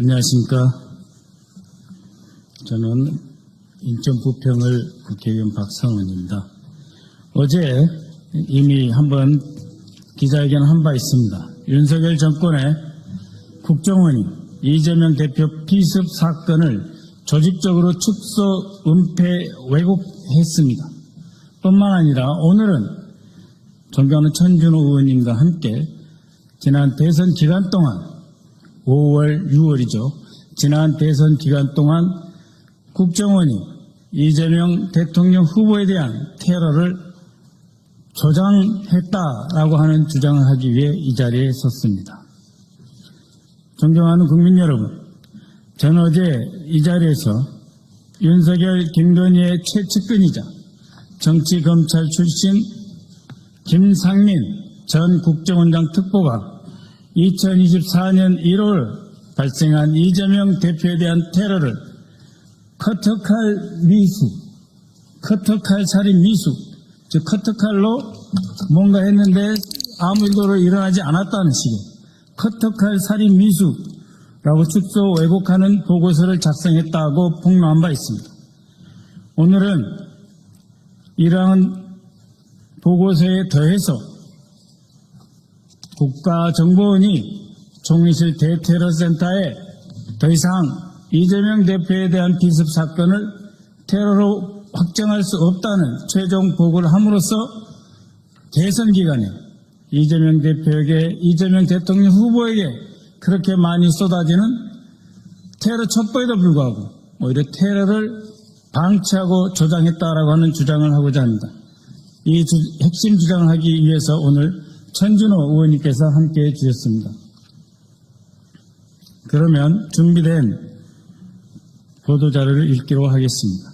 안녕하십니까. 저는 인천부평을 국회의원 박성원입니다. 어제 이미 한번 기자회견을 한 바 있습니다. 윤석열 정권의 국정원이 이재명 대표 피습 사건을 조직적으로 축소, 은폐, 왜곡했습니다. 뿐만 아니라 오늘은 존경하는 천준호 의원님과 함께 지난 대선 기간 동안 5월, 6월이죠. 지난 대선 기간 동안 국정원이 이재명 대통령 후보에 대한 테러를 조장했다라고 하는 주장을 하기 위해 이 자리에 섰습니다. 존경하는 국민 여러분, 저는 어제 이 자리에서 윤석열, 김건희의 최측근이자 정치검찰 출신 김상민 전 국정원장 특보가 2024년 1월 발생한 이재명 대표에 대한 테러를 커터칼 미수, 커터칼 살인 미수, 즉 커터칼로 뭔가 했는데 아무 일도 일어나지 않았다는 식의 커터칼 살인 미수라고 축소 왜곡하는 보고서를 작성했다고 폭로한 바 있습니다. 오늘은 이러한 보고서에 더해서 국가정보원이 총리실 대테러센터에 더 이상 이재명 대표에 대한 비습 사건을 테러로 확정할 수 없다는 최종 보고를 함으로써 대선 기간에 이재명 대표에게, 이재명 대통령 후보에게 그렇게 많이 쏟아지는 테러 첩보에도 불구하고 오히려 테러를 방치하고 조장했다라고 하는 주장을 하고자 합니다. 이 핵심 주장을 하기 위해서 오늘 천준호 의원님께서 함께해 주셨습니다. 그러면 준비된 보도자료를 읽기로 하겠습니다.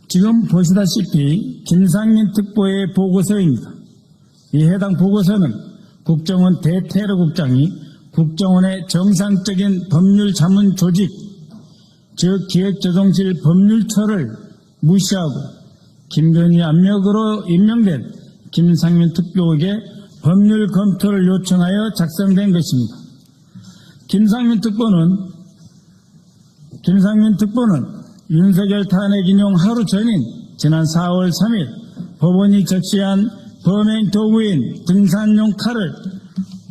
지금 보시다시피 김상민 특보의 보고서입니다. 이 해당 보고서는 국정원 대테러국장이 국정원의 정상적인 법률 자문 조직, 즉 기획조정실 법률처를 무시하고 김건희 압력으로 임명된 김상민 특보에게 법률 검토를 요청하여 작성된 것입니다. 김상민 특보는 윤석열 탄핵 인용 하루 전인 지난 4월 3일 법원이 적시한 범행 도구인 등산용 칼을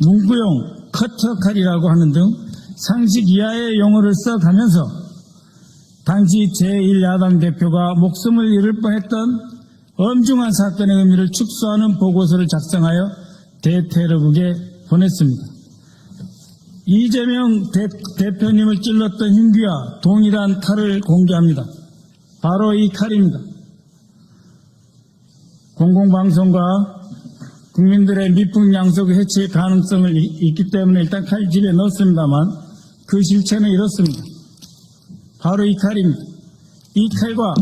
문구용 커터칼이라고 하는 등 상식 이하의 용어를 써가면서 당시 제1야당 대표가 목숨을 잃을 뻔했던 엄중한 사건의 의미를 축소하는 보고서를 작성하여 대테러국에 보냈습니다. 이재명 대표님을 찔렀던 흉기와 동일한 칼을 공개합니다. 바로 이 칼입니다. 공공방송과 국민들의 미풍양속 해체 가능성을 있기 때문에 일단 칼 집에 넣었습니다만 그 실체는 이렇습니다. 바로 이 칼입니다. 이 칼과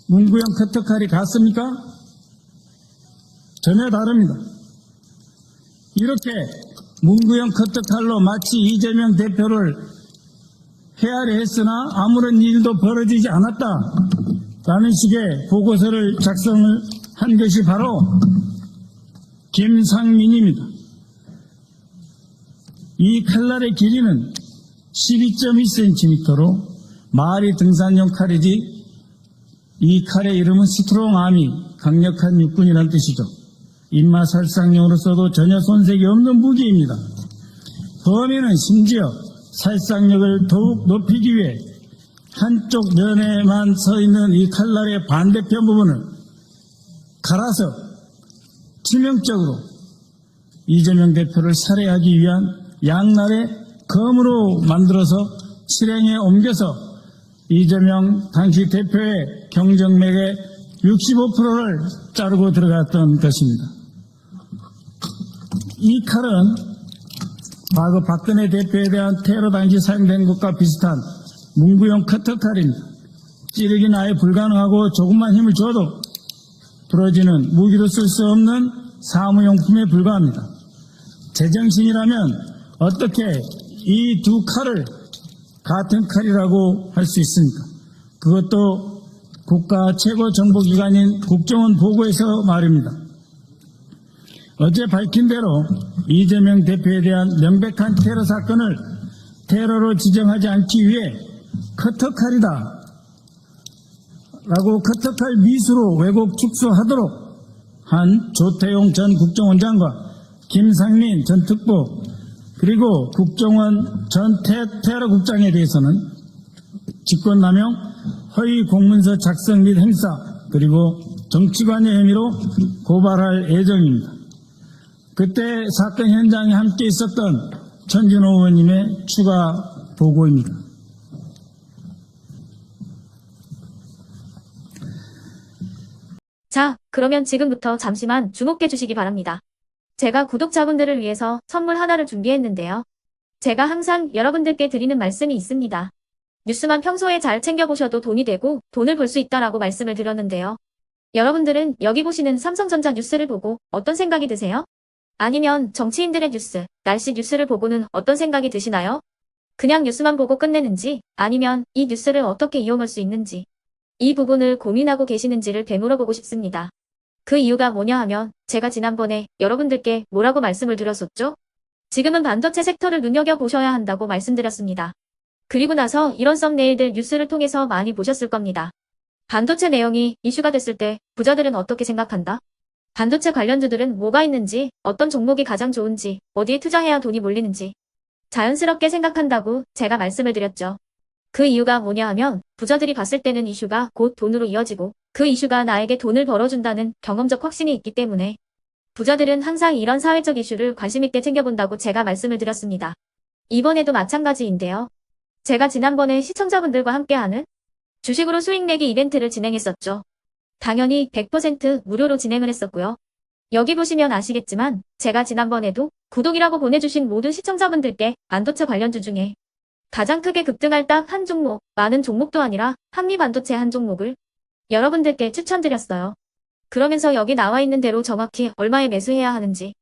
문구형 커터칼이 같습니까? 전혀 다릅니다. 이렇게 문구형 커터칼로 마치 이재명 대표를 헤아려 했으나 아무런 일도 벌어지지 않았다라는 식의 보고서를 작성을 한 것이 바로 김상민입니다. 이 칼날의 길이는 12.2cm로 말이 등산용 칼이지 이 칼의 이름은 스트롱아미, 강력한 육군이라는 뜻이죠. 입맛 살상용으로서도 전혀 손색이 없는 무기입니다. 범인은 심지어 살상력을 더욱 높이기 위해 한쪽 면에만 서 있는 이 칼날의 반대편 부분을 갈아서 치명적으로 이재명 대표를 살해하기 위한 양날의 검으로 만들어서 실행에 옮겨서 이재명 당시 대표의 경정맥의 65%를 자르고 들어갔던 것입니다. 이 칼은 과거 박근혜 대표에 대한 테러 당시 사용된 것과 비슷한 문구용 커터칼입니다. 찌르기는 아예 불가능하고 조금만 힘을 줘도 부러지는 무기로 쓸 수 없는 사무용품에 불과합니다. 제정신이라면 어떻게 이 두 칼을 같은 칼이라고 할 수 있습니까? 그것도 국가 최고 정보기관인 국정원 보고에서 말입니다. 어제 밝힌 대로 이재명 대표에 대한 명백한 테러 사건을 테러로 지정하지 않기 위해 커터칼이다 라고 커터칼 미수로 왜곡 축소하도록 한 조태용 전 국정원장과 김상민 전 특보 그리고 국정원 전 테러국장에 대해서는 직권남용, 허위 공문서 작성 및 행사 그리고 정치관여 혐의로 고발할 예정입니다. 그때 사건 현장에 함께 있었던 천진호 의원님의 추가 보고입니다. 자, 그러면 지금부터 잠시만 주목해 주시기 바랍니다. 제가 구독자분들을 위해서 선물 하나를 준비했는데요. 제가 항상 여러분들께 드리는 말씀이 있습니다. 뉴스만 평소에 잘 챙겨보셔도 돈이 되고 돈을 벌 수 있다라고 말씀을 드렸는데요. 여러분들은 여기 보시는 삼성전자 뉴스를 보고 어떤 생각이 드세요? 아니면 정치인들의 뉴스, 날씨 뉴스를 보고는 어떤 생각이 드시나요? 그냥 뉴스만 보고 끝내는지 아니면 이 뉴스를 어떻게 이용할 수 있는지 이 부분을 고민하고 계시는지를 되물어보고 싶습니다. 그 이유가 뭐냐 하면 제가 지난번에 여러분들께 뭐라고 말씀을 드렸었죠? 지금은 반도체 섹터를 눈여겨보셔야 한다고 말씀드렸습니다. 그리고 나서 이런 썸네일들 뉴스를 통해서 많이 보셨을 겁니다. 반도체 내용이 이슈가 됐을 때 부자들은 어떻게 생각한다? 반도체 관련주들은 뭐가 있는지, 어떤 종목이 가장 좋은지, 어디에 투자해야 돈이 몰리는지 자연스럽게 생각한다고 제가 말씀을 드렸죠. 그 이유가 뭐냐 하면 부자들이 봤을 때는 이슈가 곧 돈으로 이어지고 그 이슈가 나에게 돈을 벌어준다는 경험적 확신이 있기 때문에 부자들은 항상 이런 사회적 이슈를 관심있게 챙겨본다고 제가 말씀을 드렸습니다. 이번에도 마찬가지인데요. 제가 지난번에 시청자분들과 함께하는 주식으로 수익 내기 이벤트를 진행했었죠. 당연히 100% 무료로 진행을 했었고요. 여기 보시면 아시겠지만 제가 지난번에도 구독이라고 보내주신 모든 시청자분들께 반도체 관련주 중에 가장 크게 급등할 딱 한 종목, 많은 종목도 아니라 한미반도체 한 종목을 여러분들께 추천드렸어요. 그러면서 여기 나와 있는 대로 정확히 얼마에 매수해야 하는지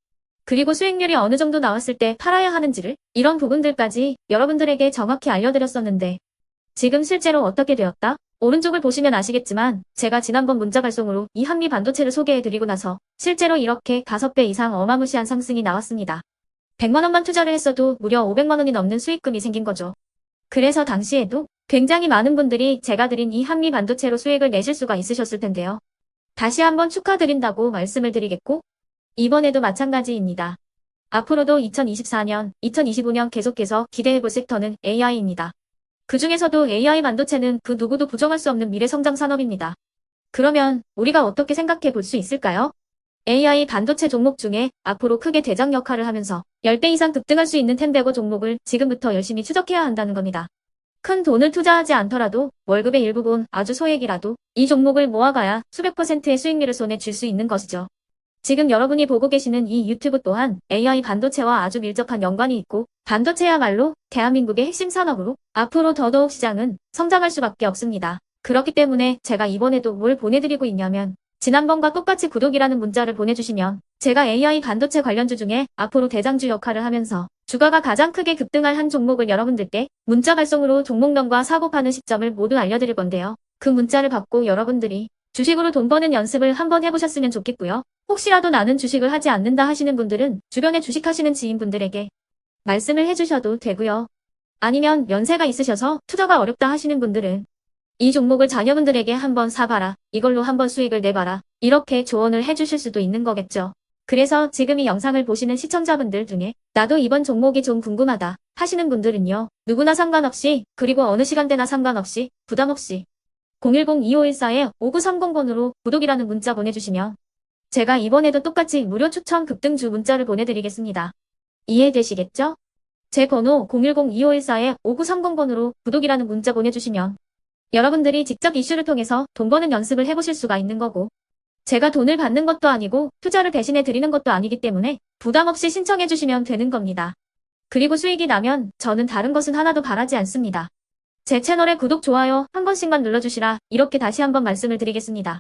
그리고 수익률이 어느 정도 나왔을 때 팔아야 하는지를 이런 부분들까지 여러분들에게 정확히 알려드렸었는데 지금 실제로 어떻게 되었다? 오른쪽을 보시면 아시겠지만 제가 지난번 문자 발송으로 이 한미반도체를 소개해드리고 나서 실제로 이렇게 5배 이상 어마무시한 상승이 나왔습니다. 100만 원만 투자를 했어도 무려 500만 원이 넘는 수익금이 생긴 거죠. 그래서 당시에도 굉장히 많은 분들이 제가 드린 이 한미반도체로 수익을 내실 수가 있으셨을 텐데요. 다시 한번 축하드린다고 말씀을 드리겠고 이번에도 마찬가지입니다. 앞으로도 2024년, 2025년 계속해서 기대해볼 섹터는 AI입니다. 그 중에서도 AI 반도체는 그 누구도 부정할 수 없는 미래성장 산업입니다. 그러면 우리가 어떻게 생각해 볼 수 있을까요? AI 반도체 종목 중에 앞으로 크게 대장 역할을 하면서 10배 이상 급등할 수 있는 텐베고 종목을 지금부터 열심히 추적해야 한다는 겁니다. 큰 돈을 투자하지 않더라도 월급의 일부분 아주 소액이라도 이 종목을 모아가야 수백 %의 수익률을 손에 쥘 수 있는 것이죠. 지금 여러분이 보고 계시는 이 유튜브 또한 AI 반도체와 아주 밀접한 연관이 있고 반도체야말로 대한민국의 핵심 산업으로 앞으로 더더욱 시장은 성장할 수밖에 없습니다. 그렇기 때문에 제가 이번에도 뭘 보내드리고 있냐면 지난번과 똑같이 구독이라는 문자를 보내주시면 제가 AI 반도체 관련주 중에 앞으로 대장주 역할을 하면서 주가가 가장 크게 급등할 한 종목을 여러분들께 문자 발송으로 종목명과 사고 파는 시점을 모두 알려드릴 건데요. 그 문자를 받고 여러분들이 주식으로 돈 버는 연습을 한번 해보셨으면 좋겠고요. 혹시라도 나는 주식을 하지 않는다 하시는 분들은 주변에 주식하시는 지인분들에게 말씀을 해주셔도 되고요. 아니면 연세가 있으셔서 투자가 어렵다 하시는 분들은 이 종목을 자녀분들에게 한번 사봐라. 이걸로 한번 수익을 내봐라. 이렇게 조언을 해주실 수도 있는 거겠죠. 그래서 지금 이 영상을 보시는 시청자분들 중에 나도 이번 종목이 좀 궁금하다 하시는 분들은요. 누구나 상관없이 그리고 어느 시간대나 상관없이 부담없이 010-2514-5930번으로 구독이라는 문자 보내주시면 제가 이번에도 똑같이 무료 추천 급등주 문자를 보내드리겠습니다. 이해되시겠죠? 제 번호 010-2514-5930번으로 구독이라는 문자 보내주시면 여러분들이 직접 이슈를 통해서 돈 버는 연습을 해보실 수가 있는 거고 제가 돈을 받는 것도 아니고 투자를 대신해 드리는 것도 아니기 때문에 부담 없이 신청해 주시면 되는 겁니다. 그리고 수익이 나면 저는 다른 것은 하나도 바라지 않습니다. 제 채널에 구독, 좋아요 한 번씩만 눌러주시라 이렇게 다시 한번 말씀을 드리겠습니다.